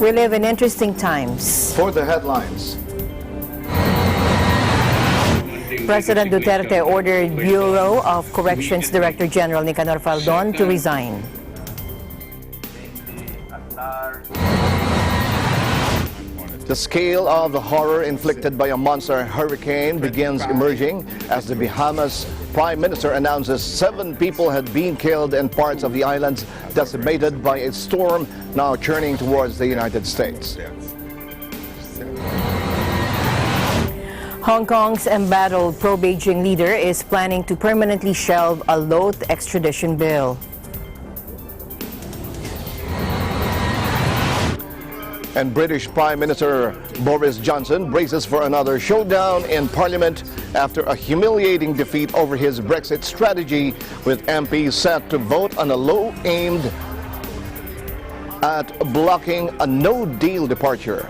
We live in interesting times. For the headlines. President Duterte ordered Bureau of Corrections Director General Nicanor Faldon to resign. The scale of the horror inflicted by a monster hurricane begins emerging as the Bahamas Prime Minister announces 7 people had been killed and parts of the islands decimated by a storm now churning towards the United States. Hong Kong's embattled pro-Beijing leader is planning to permanently shelve a Loth extradition bill. And British Prime Minister Boris Johnson braces for another showdown in Parliament after a humiliating defeat over his Brexit strategy, with MPs set to vote on a law aimed at blocking a no-deal departure.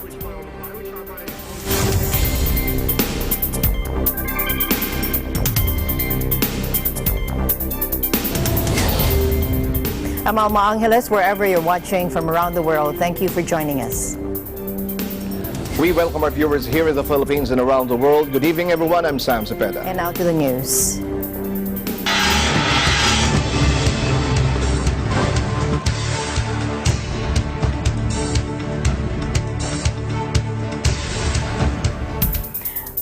I'm Alma Angeles, wherever you're watching from around the world. Thank you for joining us. We welcome our viewers here in the Philippines and around the world. Good evening, everyone. I'm Sam Cepeda. And now to the news.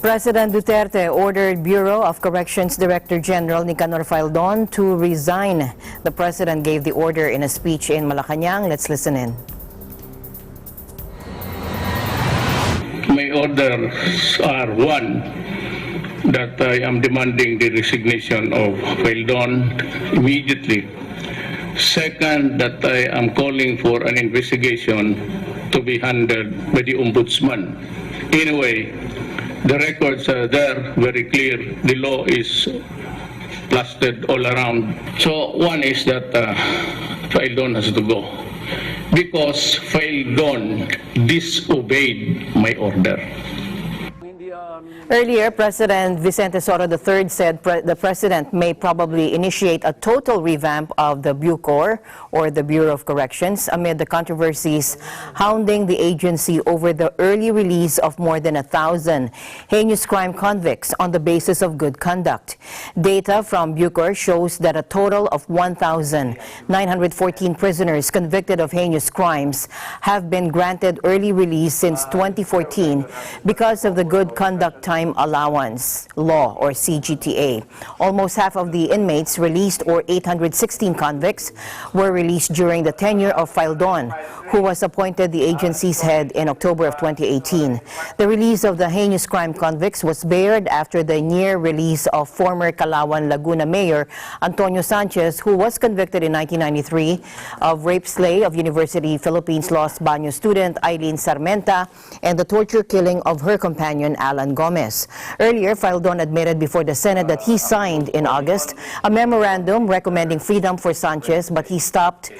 President Duterte ordered Bureau of Corrections Director General Nicanor Faldon to resign. The president gave the order in a speech in Malacanang. Let's listen in. My orders are: 1, that I am demanding the resignation of Faldon immediately. 2nd, that I am calling for an investigation to be handled by the Ombudsman. Anyway, the records are there, very clear. The law is plastered all around. So 1 is that Faldon has to go, because Faldon disobeyed my order. Earlier, President Vicente Soto III said the president may probably initiate a total revamp of the BUCOR, or the Bureau of Corrections, amid the controversies hounding the agency over the early release of more than 1,000 heinous crime convicts on the basis of good conduct. Data from BUCOR shows that a total of 1,914 prisoners convicted of heinous crimes have been granted early release since 2014 because of the Good Conduct Time Allowance Law, or CGTA. Almost half of the inmates released, or 816 convicts, were released during the tenure of Faldon, who was appointed the agency's head in October of 2018. The release of the heinous crime convicts was bared after the near release of former Calauan, Laguna Mayor Antonio Sanchez, who was convicted in 1993 of rape slay of University Philippines Los Baños student Eileen Sarmenta and the torture killing of her companion Alan Gomez. Earlier, Faldon admitted before the Senate that he signed in August a memorandum recommending freedom for Sanchez, but he stopped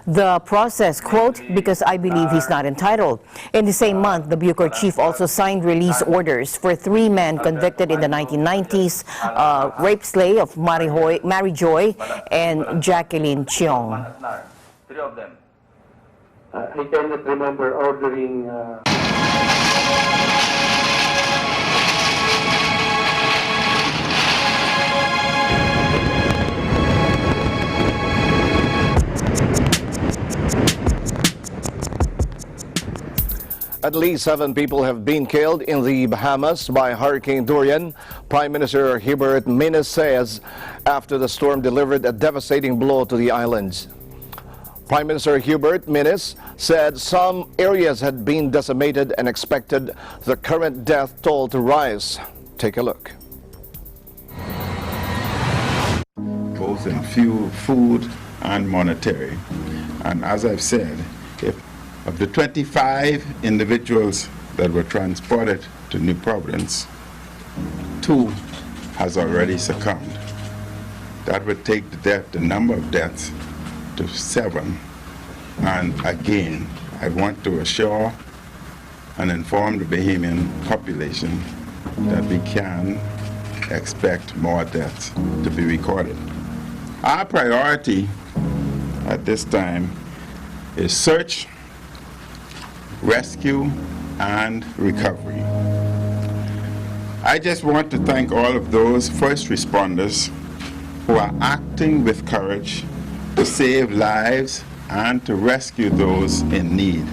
the process, quote, because I believe he's not entitled. In the same month, the BUCOR chief also signed release orders for 3 men convicted in the 1990s rape slay of Mary Joy and Jacqueline Chiong. 3 of them. I cannot remember ordering... At least 7 people have been killed in the Bahamas by Hurricane Dorian. Prime Minister Hubert Minnis says after the storm delivered a devastating blow to the islands. Prime Minister Hubert Minnis said some areas had been decimated and expected the current death toll to rise. Take a look. Both in fuel, food, and monetary. And as I've said, of the 25 individuals that were transported to New Providence, 2 has already succumbed. That would take the number of deaths to 7. And again, I want to assure and inform the Bahamian population that we can expect more deaths to be recorded. Our priority at this time is search, rescue, and recovery. I just want to thank all of those first responders who are acting with courage to save lives and to rescue those in need.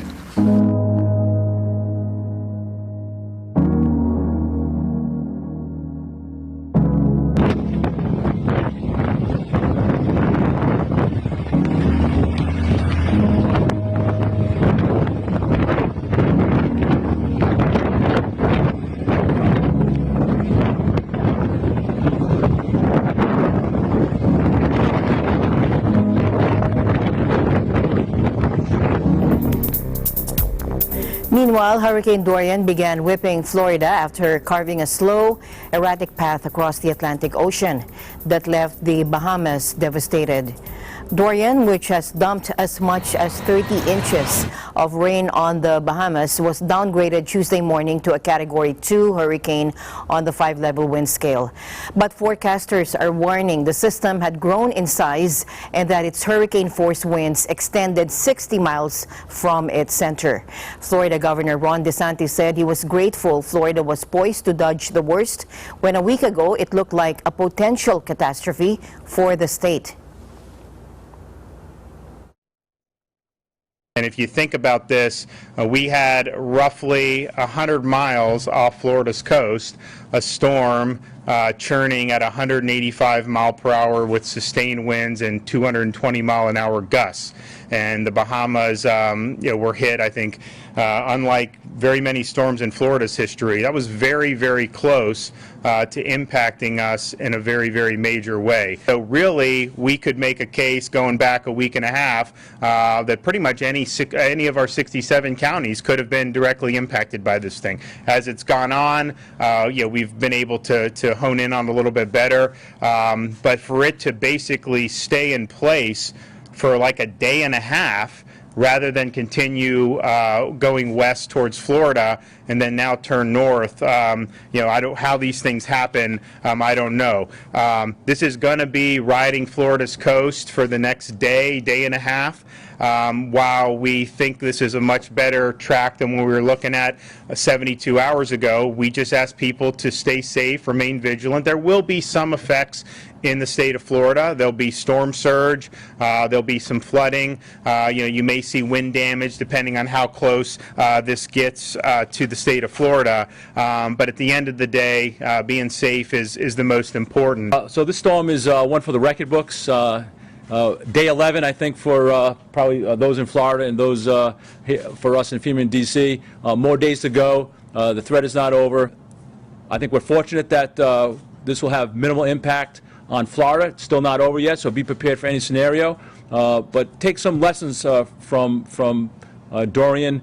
Meanwhile, Hurricane Dorian began whipping Florida after carving a slow, erratic path across the Atlantic Ocean that left the Bahamas devastated. Dorian, which has dumped as much as 30 inches of rain on the Bahamas, was downgraded Tuesday morning to a Category 2 hurricane on the 5-level wind scale. But forecasters are warning the system had grown in size and that its hurricane-force winds extended 60 miles from its center. Florida Governor Ron DeSantis said he was grateful Florida was poised to dodge the worst when a week ago it looked like a potential catastrophe for the state. And if you think about this, we had roughly 100 miles off Florida's coast, a storm churning at 185 mile per hour with sustained winds and 220 mile an hour gusts. And the Bahamas were hit, I think, unlike very many storms in Florida's history. That was very, very close to impacting us in a very, very major way. So really, we could make a case going back a week and a half that pretty much any of our 67 counties could have been directly impacted by this thing. As it's gone on, we've been able to hone in on a little bit better, but for it to basically stay in place for like a day and a half rather than continue going west towards Florida and then now turn north. How these things happen, I don't know. This is going to be riding Florida's coast for the next day and a half. While we think this is a much better track than when we were looking at 72 hours ago, we just ask people to stay safe, remain vigilant. There will be some effects in the state of Florida. There'll be storm surge, there'll be some flooding, you may see wind damage depending on how close this gets to the state of Florida, but at the end of the day, being safe is the most important. So this storm is one for the record books. Day 11, I think, for probably those in Florida and those for us in FEMA and DC. More days to go. The threat is not over. I think we're fortunate that this will have minimal impact on Florida. It's still not over yet, so be prepared for any scenario. But take some lessons from Dorian,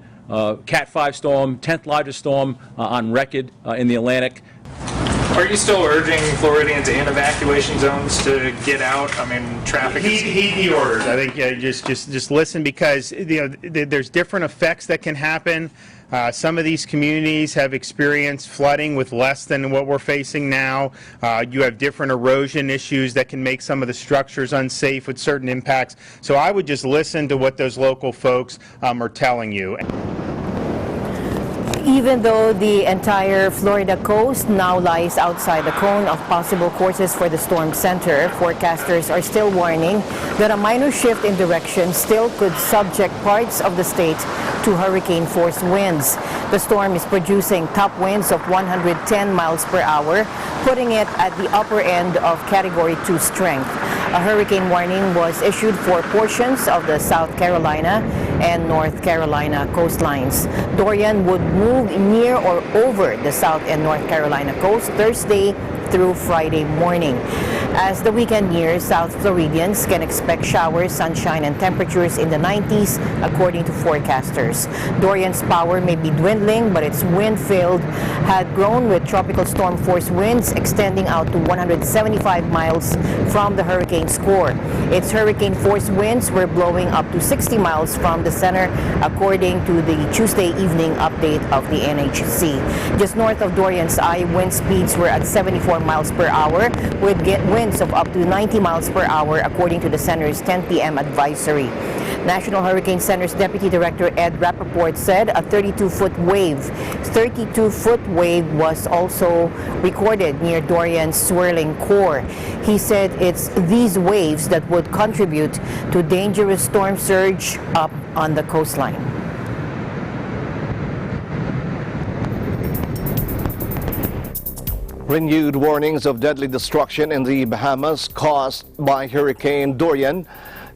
Cat 5 storm, 10th largest storm on record in the Atlantic. Are you still urging Floridians in evacuation zones to get out? I mean, traffic. Heed the orders. I think just listen, because there's different effects that can happen. Some of these communities have experienced flooding with less than what we're facing now. You have different erosion issues that can make some of the structures unsafe with certain impacts. So I would just listen to what those local folks are telling you. Even though the entire Florida coast now lies outside the cone of possible courses for the storm center, forecasters are still warning that a minor shift in direction still could subject parts of the state to hurricane-force winds. The storm is producing top winds of 110 miles per hour, putting it at the upper end of Category 2 strength. A hurricane warning was issued for portions of the South Carolina and North Carolina coastlines. Dorian would move near or over the South and North Carolina coast Thursday through Friday morning. As the weekend nears, South Floridians can expect showers, sunshine, and temperatures in the 90s, according to forecasters. Dorian's power may be dwindling, but its wind field had grown with tropical storm force winds extending out to 175 miles from the hurricane's core. Its hurricane force winds were blowing up to 60 miles from the center, according to the Tuesday evening update of the NHC. Just north of Dorian's eye, wind speeds were at 74 miles per hour, with winds of up to 90 miles per hour, according to the center's 10 p.m. advisory. National Hurricane Center's Deputy Director Ed Rappaport said a 32-foot wave was also recorded near Dorian's swirling core. He said it's these waves that would contribute to dangerous storm surge up on the coastline. Renewed warnings of deadly destruction in the Bahamas caused by Hurricane Dorian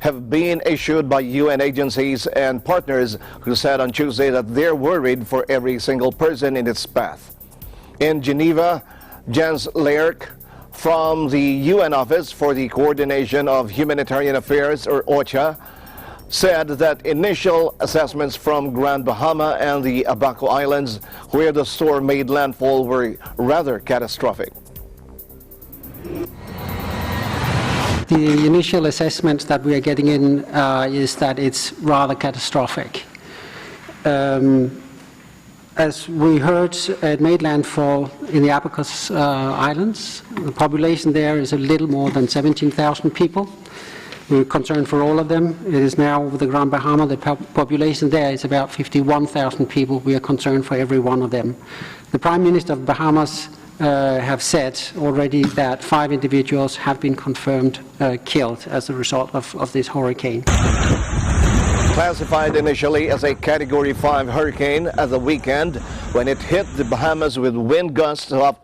have been issued by UN agencies and partners who said on Tuesday that they're worried for every single person in its path. In Geneva, Jens Leerk from the UN Office for the Coordination of Humanitarian Affairs, or OCHA, said that initial assessments from Grand Bahama and the Abaco Islands, where the storm made landfall, were rather catastrophic. The initial assessments that we are getting in is that it's rather catastrophic. As we heard, it made landfall in the Abaco Islands. The population there is a little more than 17,000 people. We're concerned for all of them. It is now over the Grand Bahama. The population there is about 51,000 people. We are concerned for every one of them. The Prime Minister of Bahamas have said already that 5 individuals have been confirmed killed as a result of this hurricane. Classified initially as a Category 5 hurricane at the weekend when it hit the Bahamas with wind gusts of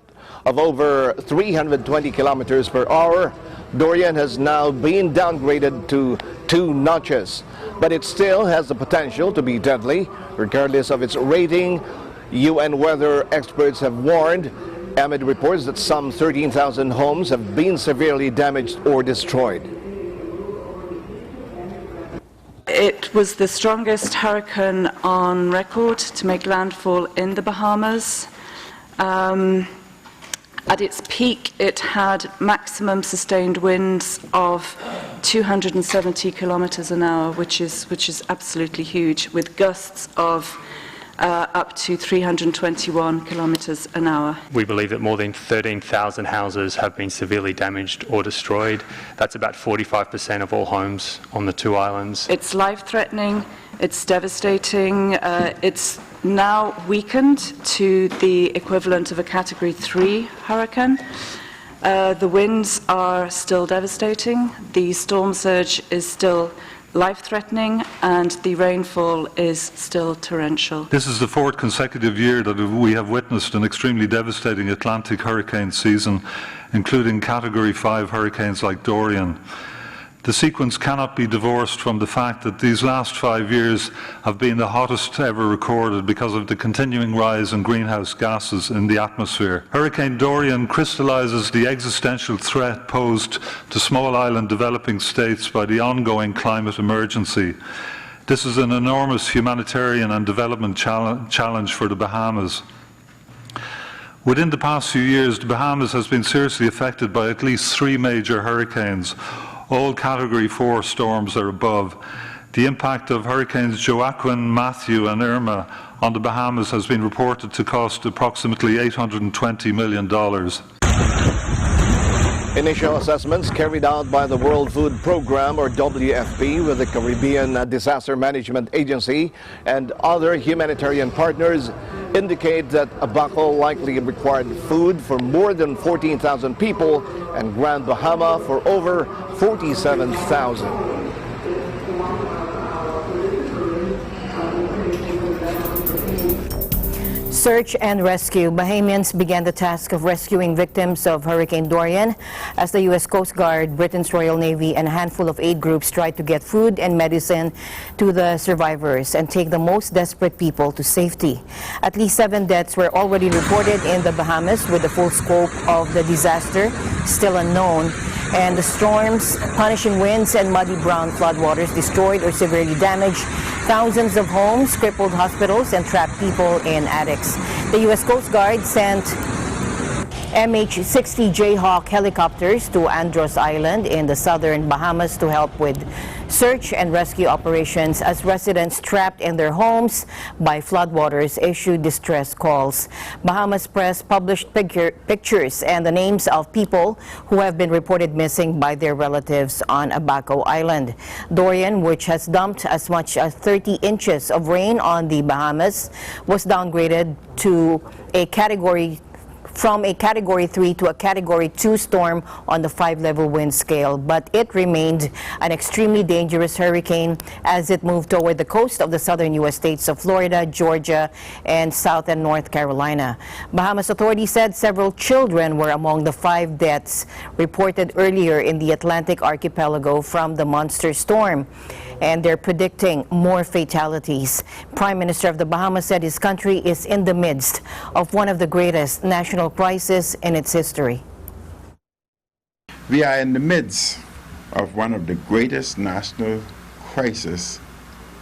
over 320 kilometers per hour, Dorian has now been downgraded to 2 notches, but it still has the potential to be deadly. Regardless of its rating, UN weather experts have warned amid reports that some 13,000 homes have been severely damaged or destroyed. It was the strongest hurricane on record to make landfall in the Bahamas. At its peak, it had maximum sustained winds of 270 kilometers an hour, which is absolutely huge, with gusts of up to 321 kilometers an hour. We believe that more than 13,000 houses have been severely damaged or destroyed. That's about 45% of all homes on the 2 islands. It's life-threatening, it's devastating, it's now weakened to the equivalent of a Category 3 hurricane. The winds are still devastating, the storm surge is still life-threatening, and the rainfall is still torrential. This is the 4th consecutive year that we have witnessed an extremely devastating Atlantic hurricane season, including Category 5 hurricanes like Dorian. The sequence cannot be divorced from the fact that these last 5 years have been the hottest ever recorded because of the continuing rise in greenhouse gases in the atmosphere. Hurricane Dorian crystallizes the existential threat posed to small island developing states by the ongoing climate emergency. This is an enormous humanitarian and development challenge for the Bahamas. Within the past few years, the Bahamas has been seriously affected by at least 3 major hurricanes. All Category 4 storms are above. The impact of Hurricanes Joaquin, Matthew and Irma on the Bahamas has been reported to cost approximately $820 million. Initial assessments carried out by the World Food Program, or WFP, with the Caribbean Disaster Management Agency and other humanitarian partners indicate that Abaco likely required food for more than 14,000 people and Grand Bahama for over 47,000. Search and rescue. Bahamians began the task of rescuing victims of Hurricane Dorian as the U.S. Coast Guard, Britain's Royal Navy, and a handful of aid groups tried to get food and medicine to the survivors and take the most desperate people to safety. At least 7 deaths were already reported in the Bahamas, with the full scope of the disaster still unknown. And the storms, punishing winds, and muddy brown floodwaters destroyed or severely damaged thousands of homes, crippled hospitals, and trapped people in attics. The U.S. Coast Guard sent MH-60 Jayhawk helicopters to Andros Island in the southern Bahamas to help with search and rescue operations as residents trapped in their homes by floodwaters issued distress calls. Bahamas press published pictures and the names of people who have been reported missing by their relatives on Abaco Island. Dorian, which has dumped as much as 30 inches of rain on the Bahamas, was downgraded to from a Category 3 to a Category 2 storm on the 5-level wind scale, but it remained an extremely dangerous hurricane as it moved toward the coast of the southern U.S. states of Florida, Georgia, and South and North Carolina. Bahamas authorities said several children were among the 5 deaths reported earlier in the Atlantic archipelago from the monster storm, and they're predicting more fatalities. Prime Minister of the Bahamas said his country is in the midst of one of the greatest national crises in its history. We are in the midst of one of the greatest national crises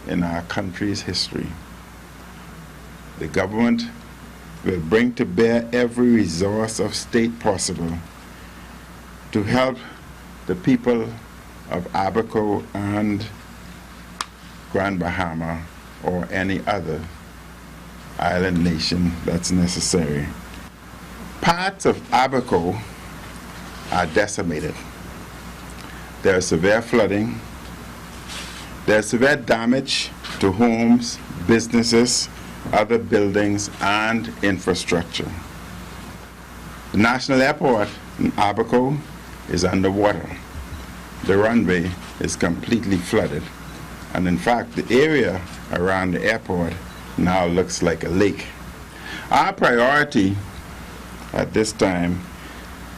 in our country's history. The government will bring to bear every resource of state possible to help the people of Abaco and Grand Bahama or any other island nation that's necessary. Parts of Abaco are decimated. There is severe flooding. There's severe damage to homes, businesses, other buildings, and infrastructure. The national airport in Abaco is underwater. The runway is completely flooded. And in fact, the area around the airport now looks like a lake. Our priority at this time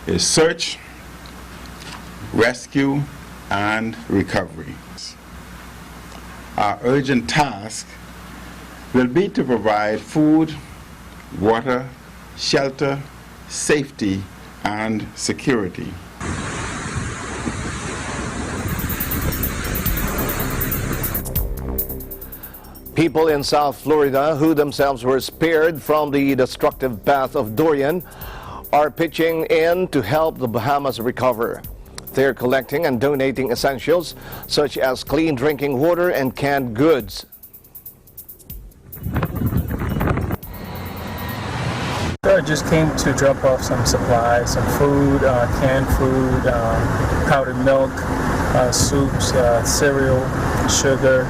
is search, rescue, and recovery. Our urgent task will be to provide food, water, shelter, safety, and security. People in South Florida who themselves were spared from the destructive path of Dorian are pitching in to help the Bahamas recover. They're collecting and donating essentials such as clean drinking water and canned goods. I just came to drop off some supplies, some food, canned food, powdered milk, soups, cereal, sugar.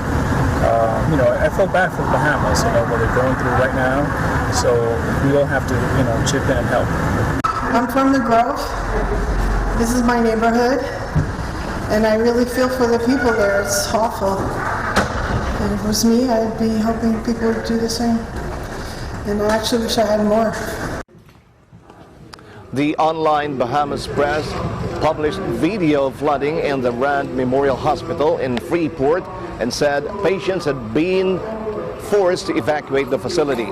I feel bad for the Bahamas, what they're going through right now. So we all have to, chip in and help. I'm from the Grove. This is my neighborhood, and I really feel for the people there. It's awful. And if it was me, I'd be hoping people would do the same. And I actually wish I had more. The online Bahamas press published video of flooding in the Rand Memorial Hospital in Freeport and said patients had been forced to evacuate the facility.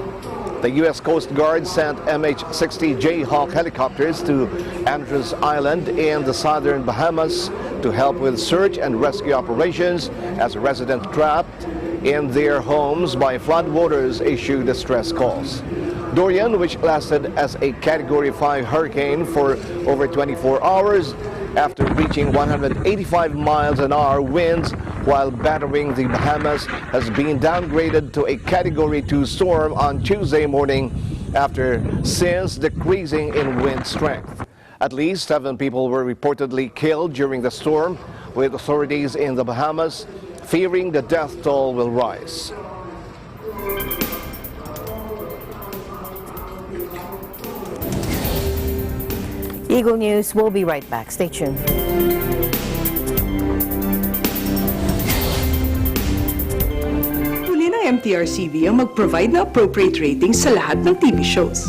The U.S. Coast Guard sent MH-60 Jayhawk helicopters to Andros Island in the southern Bahamas to help with search and rescue operations as residents trapped in their homes by floodwaters issued distress calls. Dorian, which lasted as a Category 5 hurricane for over 24 hours after reaching 185 miles an hour winds while battering the Bahamas, has been downgraded to a Category 2 storm on Tuesday morning after since decreasing in wind strength. At least 7 people were reportedly killed during the storm, with authorities in the Bahamas fearing the death toll will rise. Eagle News, we'll be right back. Stay tuned. Huli ng MTRCV ang mag-provide na appropriate ratings sa lahat ng TV shows.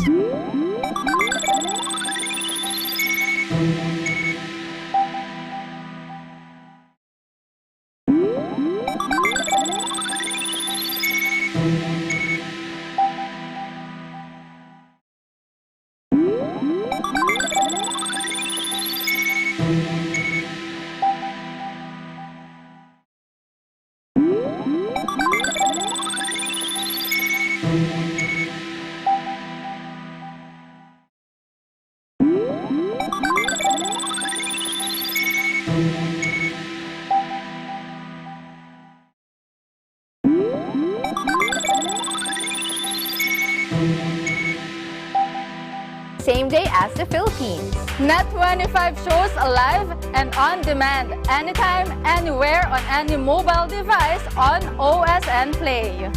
same day as the Philippines. Net 25 shows live and on demand, anytime, anywhere on any mobile device on OSN Play.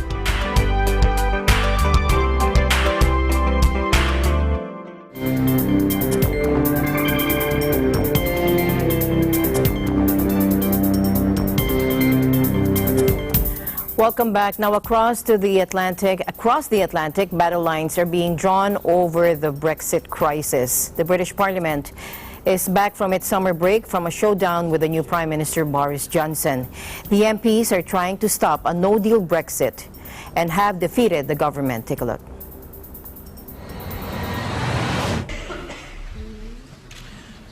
Welcome back. Now across the Atlantic, battle lines are being drawn over the Brexit crisis. The British Parliament is back from its summer break from a showdown with the new Prime Minister Boris Johnson. The MPs are trying to stop a no-deal Brexit and have defeated the government. Take a look.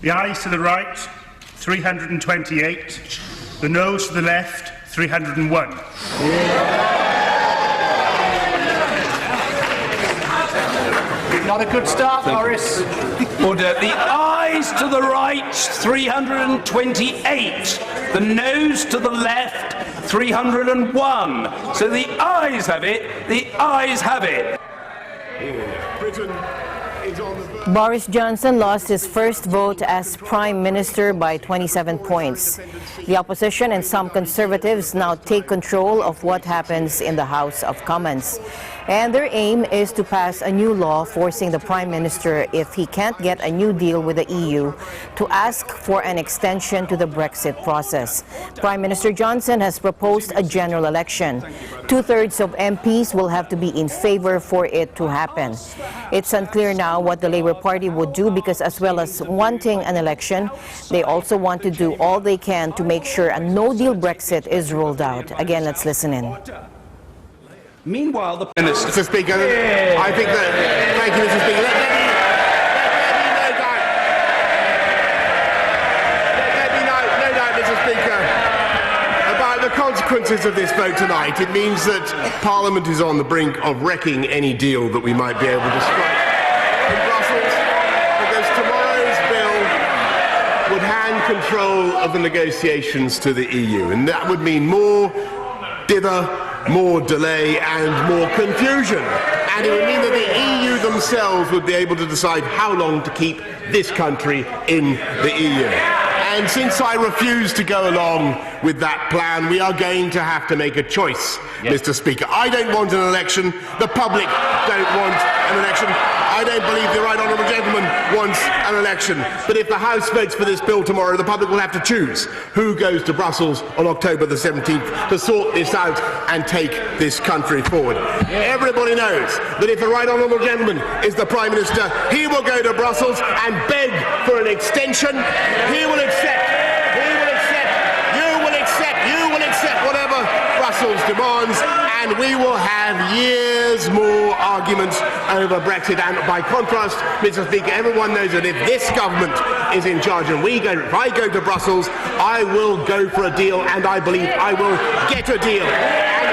The ayes to the right, 328. The noes to the left, 301. Not a good start, Boris. Order. The ayes to the right, 328. The noes to the left, 301. So the ayes have it. The ayes have it. Britain is on the verge. Boris Johnson lost his first vote as Prime Minister by 27 points. The opposition and some Conservatives now take control of what happens in the House of Commons. And their aim is to pass a new law forcing the Prime Minister, if he can't get a new deal with the EU, to ask for an extension to the Brexit process. Prime Minister Johnson has proposed a general election. 2/3 of MPs will have to be in favor for it to happen. It's unclear now what the Labour Party would do because, as well as wanting an election, they also want to do all they can to make sure a no-deal Brexit is ruled out. Again, let's listen in. Meanwhile, the Mr. Speaker, I think that. Thank you, Mr. Speaker. Let me no doubt, Mr. Speaker, about the consequences of this vote tonight. It means that Parliament is on the brink of wrecking any deal that we might be able to strike in Brussels, because tomorrow's bill would hand control of the negotiations to the EU, and that would mean more dither, more delay and more confusion. And it would mean that the EU themselves would be able to decide how long to keep this country in the EU. And since I refuse to go along with that plan, we are going to have to make a choice, Mr. Speaker. I don't want an election. The public don't want an election. I don't believe the right honourable gentleman wants an election. But if the House votes for this bill tomorrow, the public will have to choose who goes to Brussels on October the 17th to sort this out and take this country forward. Everybody knows that if the right honourable gentleman is the Prime Minister, he will go to Brussels and beg for an extension. He will accept whatever Brussels demands, and we will have years more arguments over Brexit. And by contrast, Mr. Speaker, everyone knows that if this government is in charge and if I go to Brussels, I will go for a deal, and I believe I will get a deal. And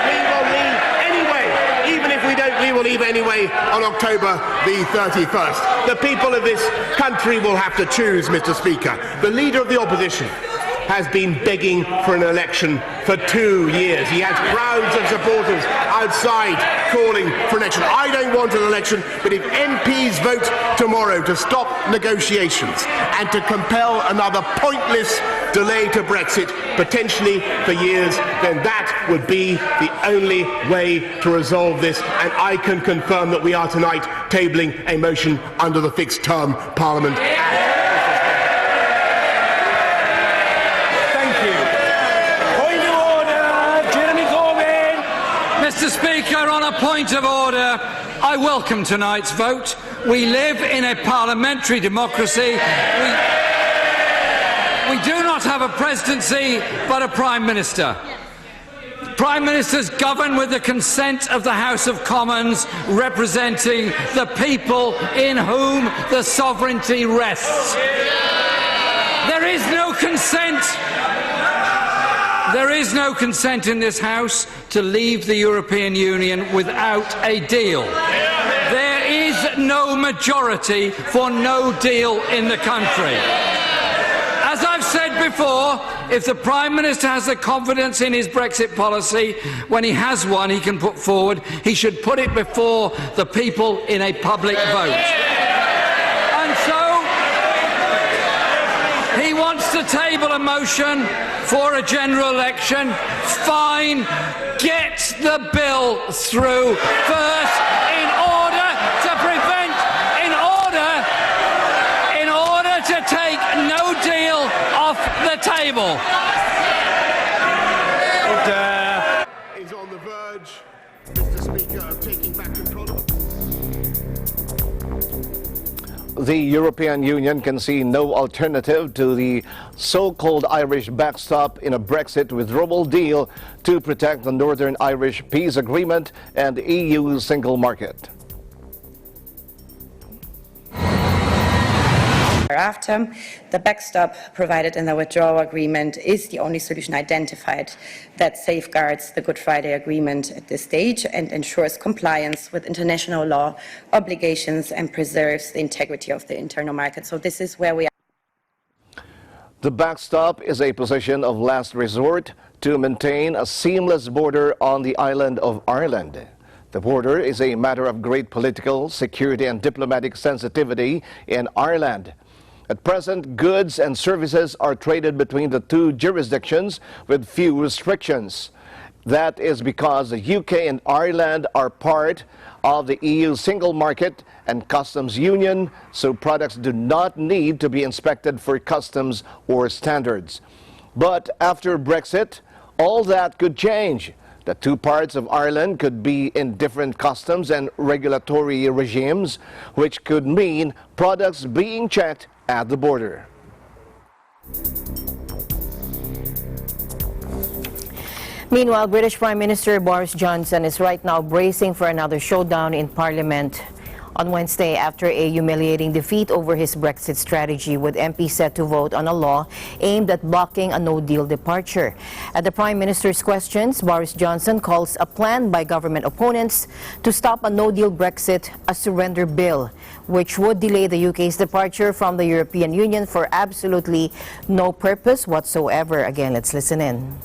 we will leave anyway. Even if we don't, we will leave anyway on October the 31st. The people of this country will have to choose, Mr. Speaker. The Leader of the Opposition has been begging for an election for 2 years. He has crowds of supporters outside calling for an election. I don't want an election, but if MPs vote tomorrow to stop negotiations and to compel another pointless delay to Brexit, potentially for years, then that would be the only way to resolve this. And I can confirm that we are tonight tabling a motion under the Fixed Term Parliament Act. Mr. Speaker, on a point of order, I welcome tonight's vote. We live in a parliamentary democracy. We do not have a presidency, but a Prime Minister. Prime Ministers govern with the consent of the House of Commons, representing the people in whom the sovereignty rests. There is no consent. There is no consent in this House to leave the European Union without a deal. There is no majority for no deal in the country. As I've said before, if the Prime Minister has the confidence in his Brexit policy, when he has one he can put forward, he should put it before the people in a public vote. And so he wants to table a motion for a general election. Fine, get the bill through first in order to prevent, in order to take no deal off the table. Is on the verge, Mr. Speaker, of taking back control of The European Union can see no alternative to the so-called Irish backstop in a Brexit withdrawal deal to protect the Northern Irish Peace Agreement and the EU single market. Thereafter, the backstop provided in the withdrawal agreement is the only solution identified that safeguards the Good Friday Agreement at this stage and ensures compliance with international law obligations and preserves the integrity of the internal market. So this is where we are. The backstop is a position of last resort to maintain a seamless border on the island of Ireland. The border is a matter of great political, security and diplomatic sensitivity in Ireland. At present, goods and services are traded between the two jurisdictions with few restrictions. That is because the UK and Ireland are part of the EU single market and customs union, so products do not need to be inspected for customs or standards. But after Brexit, all that could change. The two parts of Ireland could be in different customs and regulatory regimes, which could mean products being checked at the border. Meanwhile, British Prime Minister Boris Johnson is right now bracing for another showdown in Parliament on Wednesday after a humiliating defeat over his Brexit strategy, with MPs set to vote on a law aimed at blocking a no-deal departure. At the Prime Minister's questions, Boris Johnson calls a plan by government opponents to stop a no-deal Brexit a surrender bill, which would delay the UK's departure from the European Union for absolutely no purpose whatsoever. Again, let's listen in.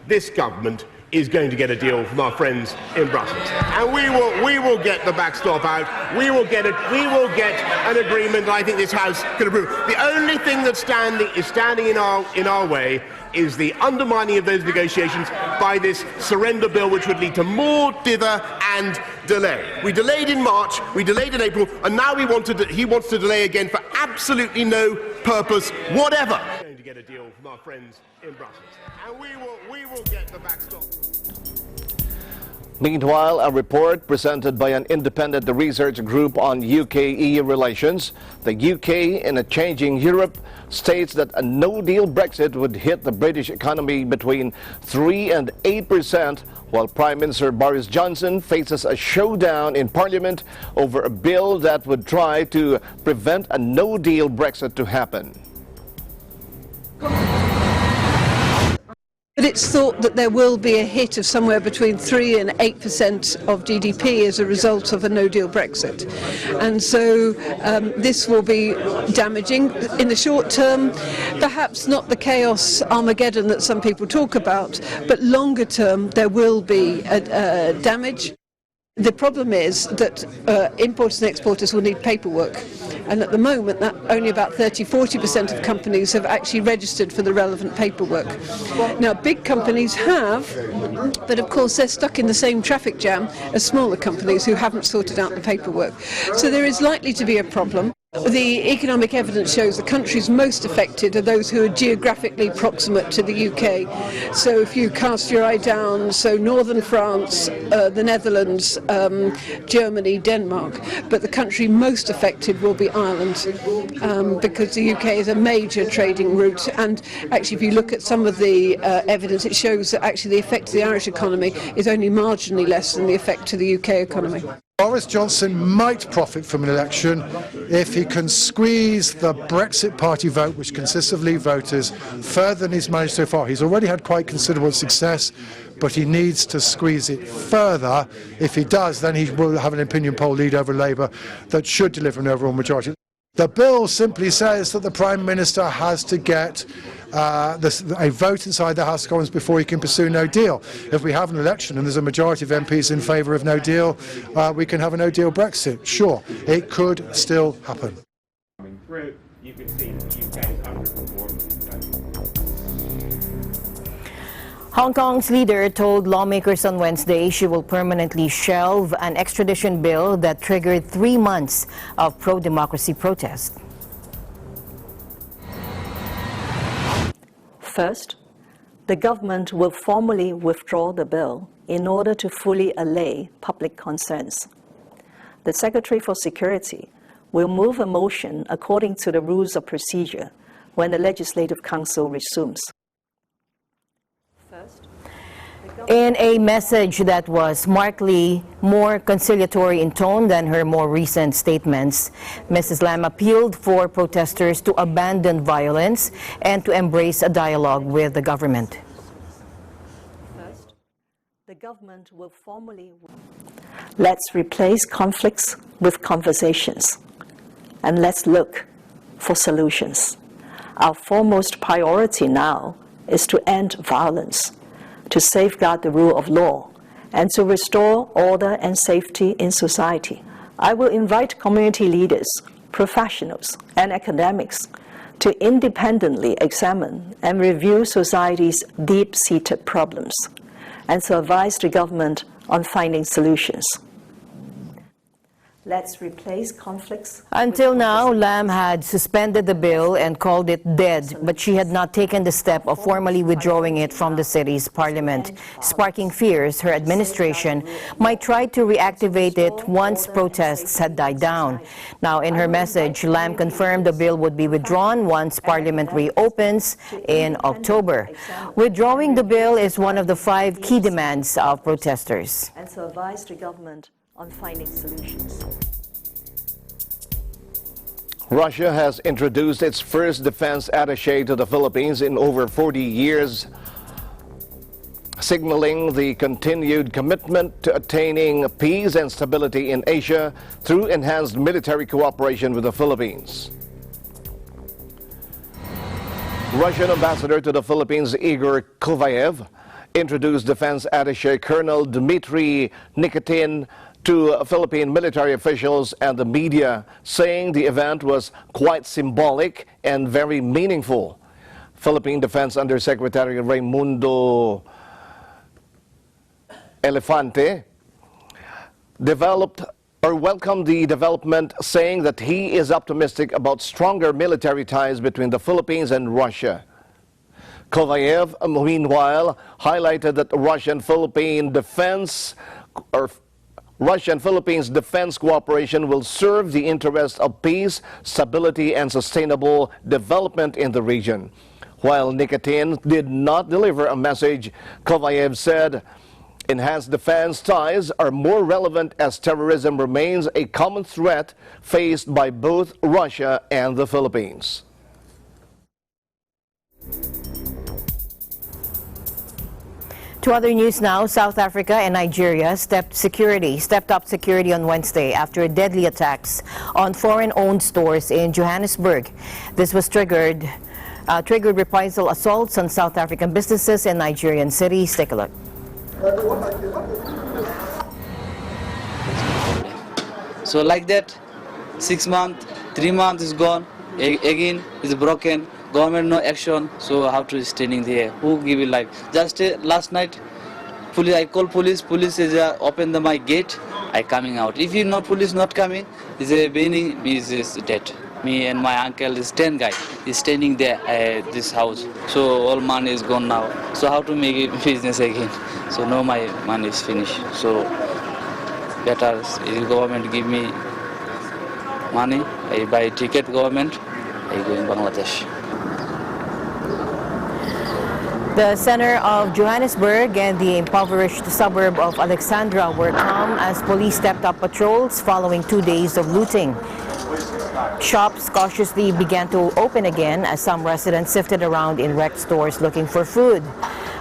This government is going to get a deal from our friends in Brussels, and we will get the backstop out. We will get an agreement that I think this House can approve. The only thing that's standing in our way is the undermining of those negotiations by this surrender bill, which would lead to more dither and delay. We delayed in March, we delayed in April, and now he wants to delay again for absolutely no purpose whatever. We're going to get a deal from our friends in Brussels, and we will get the backstop. Meanwhile, a report presented by an independent research group on UK-EU relations, the UK in a changing Europe, states that a no-deal Brexit would hit the British economy between 3 and 8%, while Prime Minister Boris Johnson faces a showdown in Parliament over a bill that would try to prevent a no-deal Brexit to happen. But it's thought that there will be a hit of somewhere between 3 and 8% of GDP as a result of a no-deal Brexit. And so this will be damaging. In the short term, perhaps not the chaos Armageddon that some people talk about, but longer term there will be damage. The problem is that importers and exporters will need paperwork, and at the moment that only about 30–40% of companies have actually registered for the relevant paperwork. Now big companies have, but of course they're stuck in the same traffic jam as smaller companies who haven't sorted out the paperwork. So there is likely to be a problem. The economic evidence shows the countries most affected are those who are geographically proximate to the UK. So if you cast your eye down, so northern France, the Netherlands, Germany, Denmark, but the country most affected will be Ireland, because the UK is a major trading route, and actually if you look at some of the evidence, it shows that actually the effect to the Irish economy is only marginally less than the effect to the UK economy. Boris Johnson might profit from an election if he can squeeze the Brexit Party vote, which consists of Leave voters, further than he's managed so far. He's already had quite considerable success, but he needs to squeeze it further. If he does, then he will have an opinion poll lead over Labour that should deliver an overall majority. The bill simply says that the Prime Minister has to get a vote inside the House of Commons before he can pursue no deal. If we have an election and there's a majority of MPs in favour of no deal, we can have a no deal Brexit. Sure, it could still happen. Through, you can see the UK is underperforming. Hong Kong's leader told lawmakers on Wednesday she will permanently shelve an extradition bill that triggered 3 months of pro-democracy protests. First, the government will formally withdraw the bill in order to fully allay public concerns. The Secretary for Security will move a motion according to the rules of procedure when the Legislative Council resumes. In a message that was markedly more conciliatory in tone than her more recent statements, Mrs. Lam appealed for protesters to abandon violence and to embrace a dialogue with the government. First, the government will formally... Let's replace conflicts with conversations, and let's look for solutions. Our foremost priority now is to end violence, to safeguard the rule of law, and to restore order and safety in society. I will invite community leaders, professionals, and academics to independently examine and review society's deep-seated problems, and to advise the government on finding solutions. Let's replace conflicts. Until now, Lam had suspended the bill and called it dead, but she had not taken the step of formally withdrawing it from the city's parliament, sparking fears her administration might try to reactivate it once protests had died down. Now, in her message, Lam confirmed the bill would be withdrawn once parliament reopens in October. Withdrawing the bill is one of the 5 key demands of protesters. And to advise the government on finding solutions. Russia has introduced its first defense attaché to the Philippines in over 40 years, signaling the continued commitment to attaining peace and stability in Asia through enhanced military cooperation with the Philippines. Russian ambassador to the Philippines Igor Kovayev introduced defense attaché Colonel Dmitry Nikitin to Philippine military officials and the media, saying the event was quite symbolic and very meaningful. Philippine Defense Undersecretary Raimundo Elefante welcomed the development, saying that he is optimistic about stronger military ties between the Philippines and Russia. Kovayev, meanwhile, highlighted that Russian-Philippines defense cooperation will serve the interests of peace, stability, and sustainable development in the region. While Nikitin did not deliver a message, Kovayev said, enhanced defense ties are more relevant as terrorism remains a common threat faced by both Russia and the Philippines. To other news now, South Africa and Nigeria stepped up security on Wednesday after deadly attacks on foreign-owned stores in Johannesburg. This was triggered reprisal assaults on South African businesses in Nigerian cities. Take a look. So like that, 6 months, 3 months is gone, again is broken. Government no action, so how to standing there? Who give it life? Just last night, I call police. Police is open my gate. I coming out. If you know police not coming, is a beginning is dead. Me and my uncle is 10 guy is standing there at this house. So all money is gone now. So how to make it business again? So now my money is finished. So better if government give me money. I buy ticket government. I go in Bangladesh. The center of Johannesburg and the impoverished suburb of Alexandra were calm as police stepped up patrols following 2 days of looting. Shops cautiously began to open again as some residents sifted around in wrecked stores looking for food.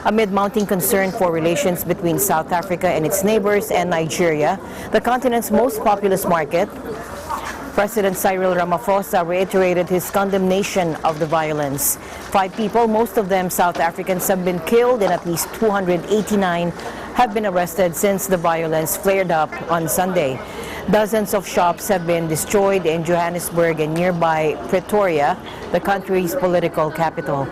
Amid mounting concern for relations between South Africa and its neighbors and Nigeria, the continent's most populous market, President Cyril Ramaphosa reiterated his condemnation of the violence. 5 people, most of them South Africans, have been killed and at least 289 have been arrested since the violence flared up on Sunday. Dozens of shops have been destroyed in Johannesburg and nearby Pretoria, the country's political capital.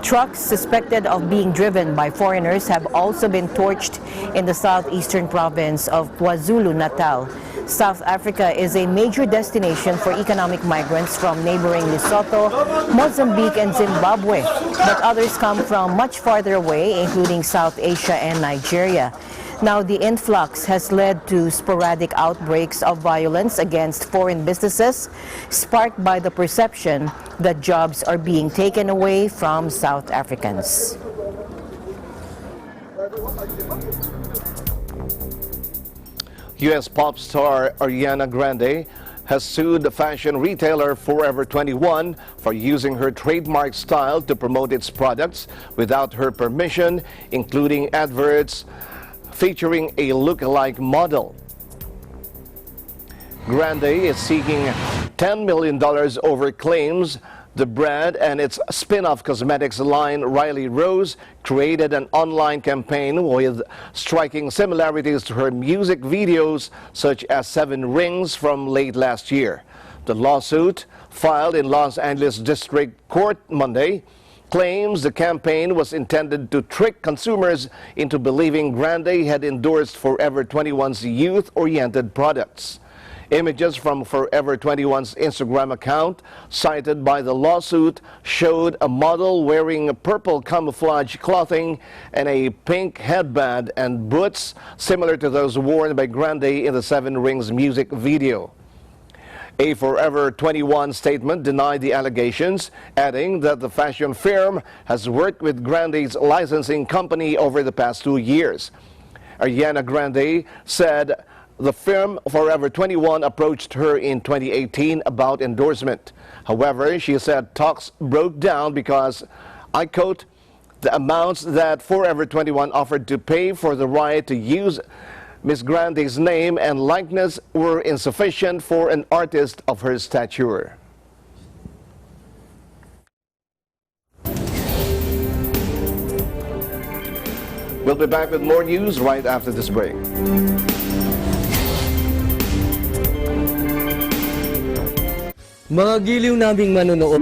Trucks suspected of being driven by foreigners have also been torched in the southeastern province of KwaZulu-Natal. South Africa is a major destination for economic migrants from neighboring Lesotho, Mozambique, and Zimbabwe, but others come from much farther away, including South Asia and Nigeria. Now, the influx has led to sporadic outbreaks of violence against foreign businesses, sparked by the perception that jobs are being taken away from South Africans. U.S. pop star Ariana Grande has sued the fashion retailer Forever 21 for using her trademark style to promote its products without her permission, including adverts featuring a look-alike model. Grande is seeking $10 million over claims the brand and its spin-off cosmetics line Riley Rose created an online campaign with striking similarities to her music videos, such as 7 Rings from late last year. The lawsuit, filed in Los Angeles District Court Monday, claims the campaign was intended to trick consumers into believing Grande had endorsed Forever 21's youth-oriented products. Images from Forever 21's Instagram account, cited by the lawsuit, showed a model wearing purple camouflage clothing and a pink headband and boots similar to those worn by Grande in the 7 Rings music video. A Forever 21 statement denied the allegations, adding that the fashion firm has worked with Grande's licensing company over the past 2 years. Ariana Grande said the firm Forever 21 approached her in 2018 about endorsement. However, she said talks broke down because, I quote, the amounts that Forever 21 offered to pay for the right to use Ms. Grande's name and likeness were insufficient for an artist of her stature. We'll be back with more news right after this break. Mga giliw naming manonood.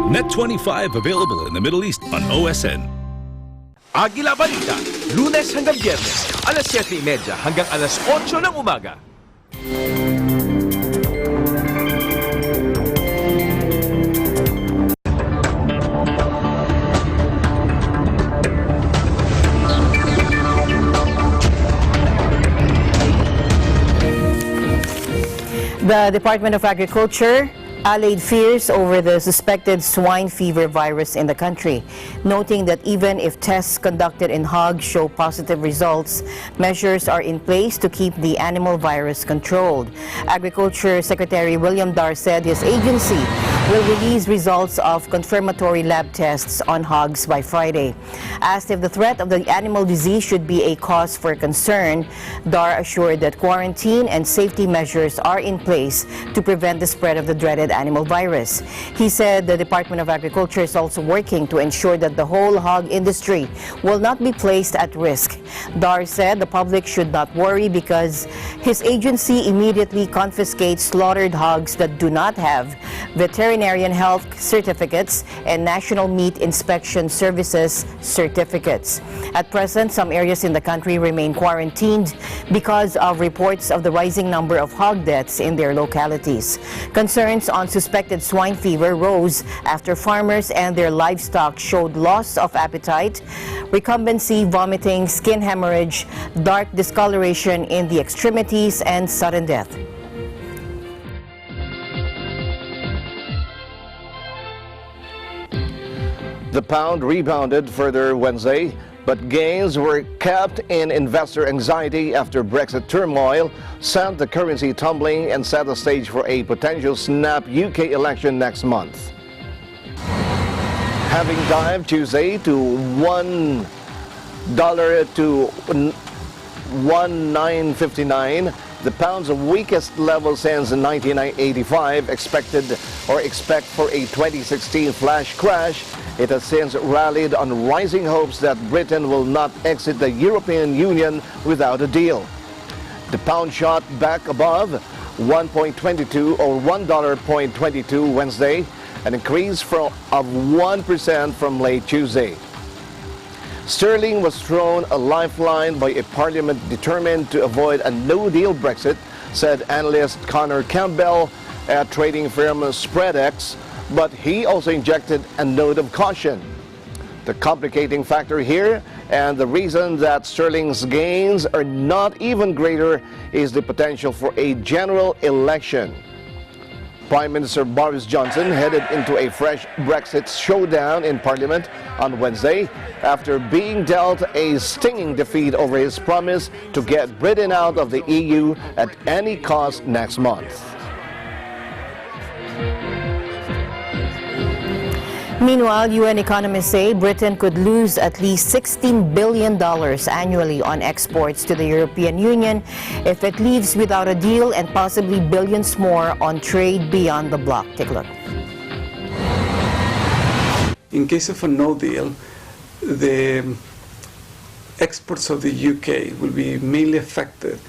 Net 25 available in the Middle East on OSN. Agila Balita, Lunes hanggang Biyernes, alas 7:30 hanggang alas 8 ng umaga. The Department of Agriculture allayed fears over the suspected swine fever virus in the country, noting that even if tests conducted in hogs show positive results, measures are in place to keep the animal virus controlled. Agriculture Secretary William Dar said his agency will release results of confirmatory lab tests on hogs by Friday. Asked if the threat of the animal disease should be a cause for concern, Dar assured that quarantine and safety measures are in place to prevent the spread of the dreaded with animal virus. He said the Department of Agriculture is also working to ensure that the whole hog industry will not be placed at risk. Dar said the public should not worry because his agency immediately confiscates slaughtered hogs that do not have veterinarian health certificates and National Meat Inspection Services certificates. At present, some areas in the country remain quarantined because of reports of the rising number of hog deaths in their localities. Concerns on suspected swine fever rose after farmers and their livestock showed loss of appetite, recumbency, vomiting, skin hemorrhage, dark discoloration in the extremities, and sudden death. The pound rebounded further Wednesday, but gains were kept in investor anxiety after Brexit turmoil sent the currency tumbling and set the stage for a potential snap UK election next month. Having dived Tuesday to $1 to 1.959, the pound's weakest level since 1985, expect for a 2016 flash crash. It has since rallied on rising hopes that Britain will not exit the European Union without a deal. The pound shot back above 1.22 or $1.22 Wednesday, an increase of 1% from late Tuesday. Sterling was thrown a lifeline by a parliament determined to avoid a no-deal Brexit, said analyst Connor Campbell at trading firm SpreadX, but he also injected a note of caution. The complicating factor here, and the reason that sterling's gains are not even greater, is the potential for a general election. Prime Minister Boris Johnson headed into a fresh Brexit showdown in Parliament on Wednesday after being dealt a stinging defeat over his promise to get Britain out of the EU at any cost next month. Meanwhile, UN economists say Britain could lose at least $16 billion annually on exports to the European Union if it leaves without a deal, and possibly billions more on trade beyond the bloc. Take a look. In case of a no deal, the exports of the UK will be mainly affected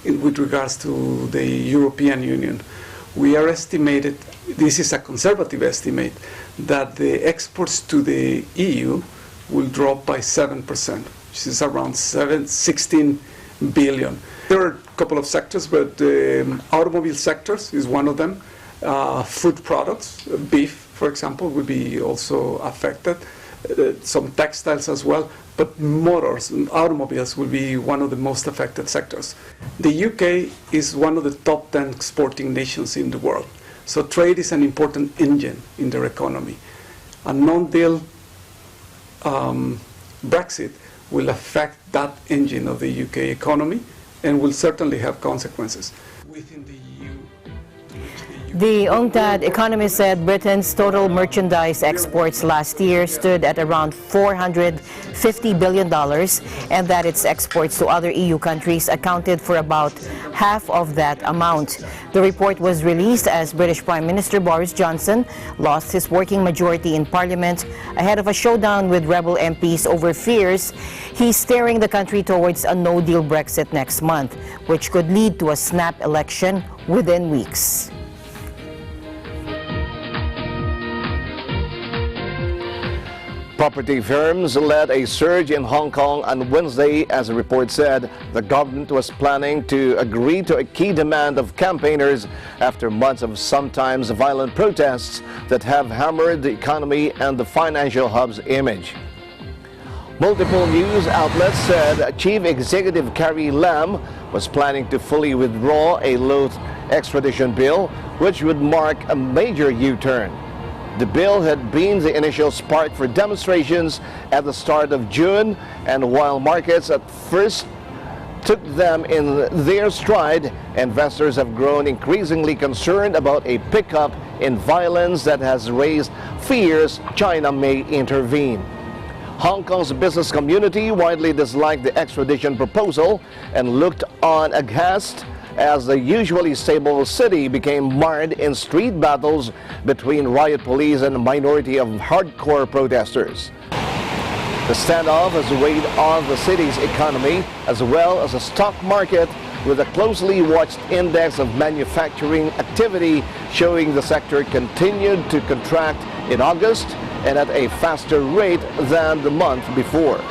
with regards to the European Union. We are estimated, this is a conservative estimate, that the exports to the EU will drop by 7%, which is around 16 billion. There are a couple of sectors, but the automobile sectors is one of them. Food products, beef, for example, will be also affected. Some textiles as well, but motors and automobiles will be one of the most affected sectors. The UK is one of the top 10 exporting nations in the world. So trade is an important engine in their economy. A non-deal Brexit will affect that engine of the UK economy and will certainly have consequences. Within the EU, The UNCTAD economist said Britain's total merchandise exports last year stood at around $450 billion, and that its exports to other EU countries accounted for about half of that amount. The report was released as British Prime Minister Boris Johnson lost his working majority in Parliament ahead of a showdown with rebel MPs over fears he's steering the country towards a no-deal Brexit next month, which could lead to a snap election within weeks. Property firms led a surge in Hong Kong on Wednesday as the report said the government was planning to agree to a key demand of campaigners after months of sometimes violent protests that have hammered the economy and the financial hub's image. Multiple news outlets said Chief Executive Carrie Lam was planning to fully withdraw a Loth extradition bill, which would mark a major U-turn. The bill had been the initial spark for demonstrations at the start of June, and while markets at first took them in their stride, investors have grown increasingly concerned about a pickup in violence that has raised fears China may intervene. Hong Kong's business community widely disliked the extradition proposal and looked on aghast as the usually stable city became marred in street battles between riot police and a minority of hardcore protesters. The standoff has weighed on the city's economy as well as the stock market, with a closely watched index of manufacturing activity showing the sector continued to contract in August and at a faster rate than the month before.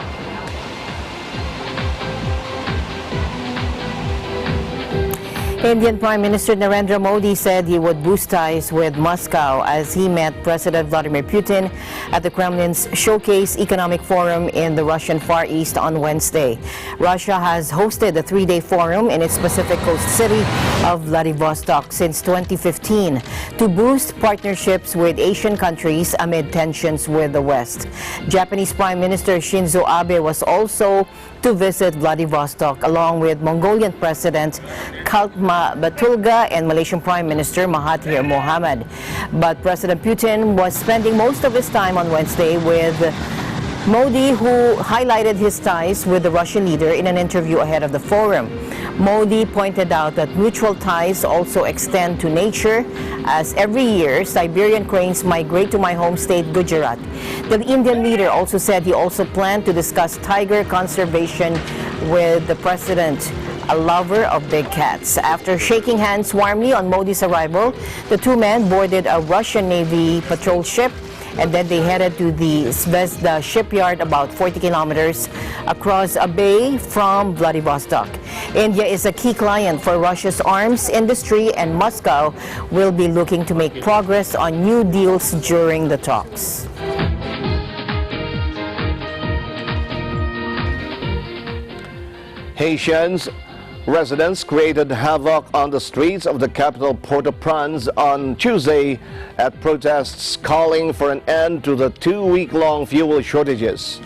Indian Prime Minister Narendra Modi said he would boost ties with Moscow as he met President Vladimir Putin at the Kremlin's Showcase Economic Forum in the Russian Far East on Wednesday. Russia has hosted a three-day forum in its Pacific Coast city of Vladivostok since 2015 to boost partnerships with Asian countries amid tensions with the West. Japanese Prime Minister Shinzo Abe was also to visit Vladivostok along with Mongolian President Khaltma Batulga and Malaysian Prime Minister Mahathir Mohamad. But President Putin was spending most of his time on Wednesday with Modi, who highlighted his ties with the Russian leader in an interview ahead of the forum. Modi pointed out that mutual ties also extend to nature, as every year Siberian cranes migrate to my home state Gujarat. The Indian leader also said he also planned to discuss tiger conservation with the president, a lover of big cats. After shaking hands warmly on Modi's arrival, the two men boarded a Russian Navy patrol ship, and then they headed to the Zvezda shipyard about 40 kilometers across a bay from Vladivostok. India is a key client for Russia's arms industry, and Moscow will be looking to make progress on new deals during the talks. Haitians residents created havoc on the streets of the capital Port-au-Prince on Tuesday at protests calling for an end to the 2-week-long fuel shortages.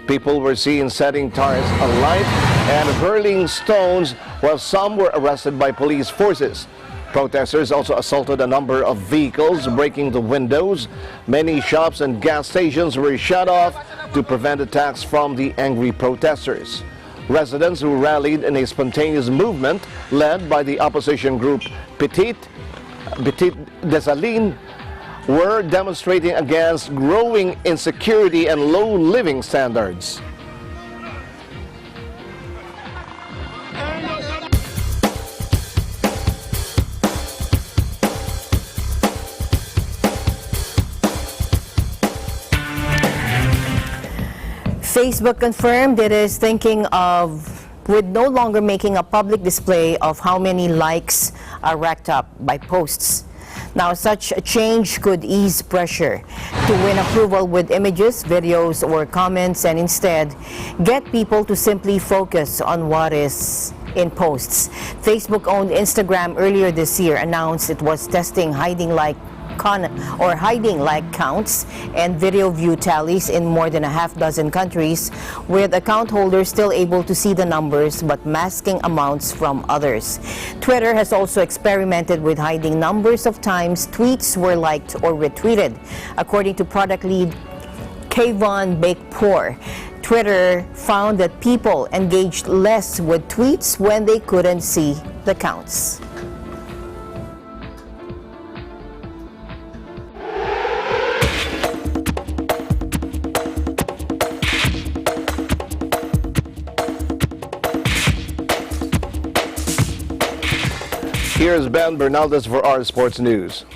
People were seen setting tires alight and hurling stones, while some were arrested by police forces. Protesters also assaulted a number of vehicles, breaking the windows. Many shops and gas stations were shut off to prevent attacks from the angry protesters. Residents who rallied in a spontaneous movement led by the opposition group Petit Desalines were demonstrating against growing insecurity and low living standards. Facebook confirmed it is thinking with no longer making a public display of how many likes are racked up by posts. Now, such a change could ease pressure to win approval with images, videos, or comments, and instead get people to simply focus on what is in posts. Facebook-owned Instagram earlier this year announced it was testing hiding like counts and video view tallies in more than a half-dozen countries, with account holders still able to see the numbers but masking amounts from others. Twitter has also experimented with hiding numbers of times tweets were liked or retweeted. According to product lead Kayvon Bakepour, Twitter found that people engaged less with tweets when they couldn't see the counts. Here's Ben Bernaldez for our sports news.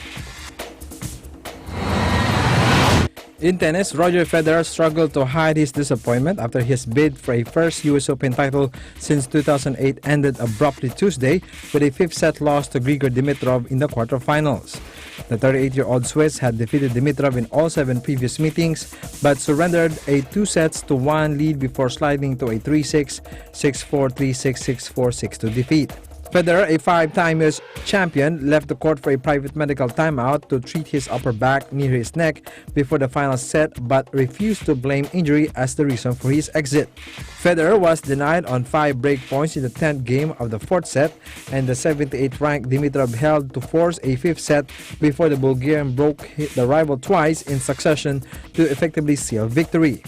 In tennis, Roger Federer struggled to hide his disappointment after his bid for a first US Open title since 2008 ended abruptly Tuesday with a 5th-set loss to Grigor Dimitrov in the quarterfinals. The 38-year-old Swiss had defeated Dimitrov in all 7 previous meetings, but surrendered a 2-1 lead before sliding to a 3-6, 6-4, 3-6, 6-4, 6-2 defeat. Federer, a 5-time US champion, left the court for a private medical timeout to treat his upper back near his neck before the final set, but refused to blame injury as the reason for his exit. Federer was denied on 5 break points in the 10th game of the 4th set, and the 78th-ranked Dimitrov held to force a 5th set before the Bulgarian broke the rival twice in succession to effectively seal victory.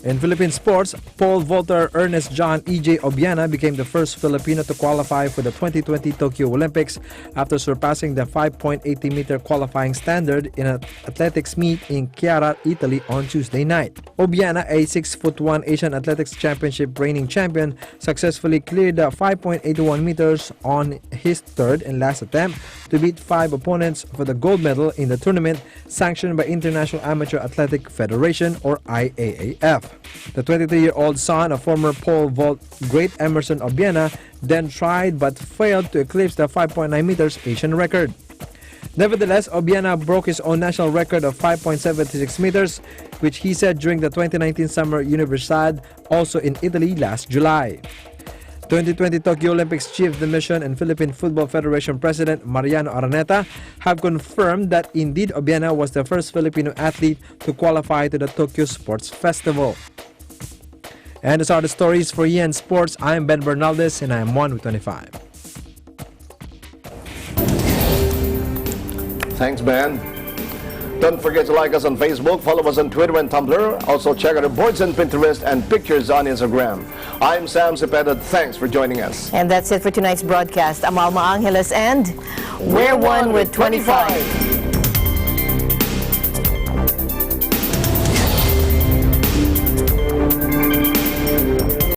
In Philippine sports, pole vaulter Ernest John E.J. Obiana became the first Filipino to qualify for the 2020 Tokyo Olympics after surpassing the 5.80-meter qualifying standard in an athletics meet in Chiara, Italy on Tuesday night. Obiana, a 6'1" Asian Athletics Championship reigning champion, successfully cleared the 5.81 meters on his third and last attempt to beat 5 opponents for the gold medal in the tournament sanctioned by International Amateur Athletic Federation or IAAF. The 23-year-old son of former pole vault great Emerson Obiana then tried but failed to eclipse the 5.9 meters Asian record. Nevertheless, Obiana broke his own national record of 5.76 meters, which he set during the 2019 Summer Universiade, also in Italy last July. 2020 Tokyo Olympics Chief de Mission and Philippine Football Federation President Mariano Araneta have confirmed that indeed Obiana was the first Filipino athlete to qualify to the Tokyo Sports Festival. And those are the stories for EN Sports. I'm Ben Bernaldez and I'm 1 with 25. Thanks, Ben. Don't forget to like us on Facebook, follow us on Twitter and Tumblr. Also check out our boards on Pinterest and pictures on Instagram. I'm Sam Cepeda. Thanks for joining us. And that's it for tonight's broadcast. I'm Alma Angeles and we're 1 with 25.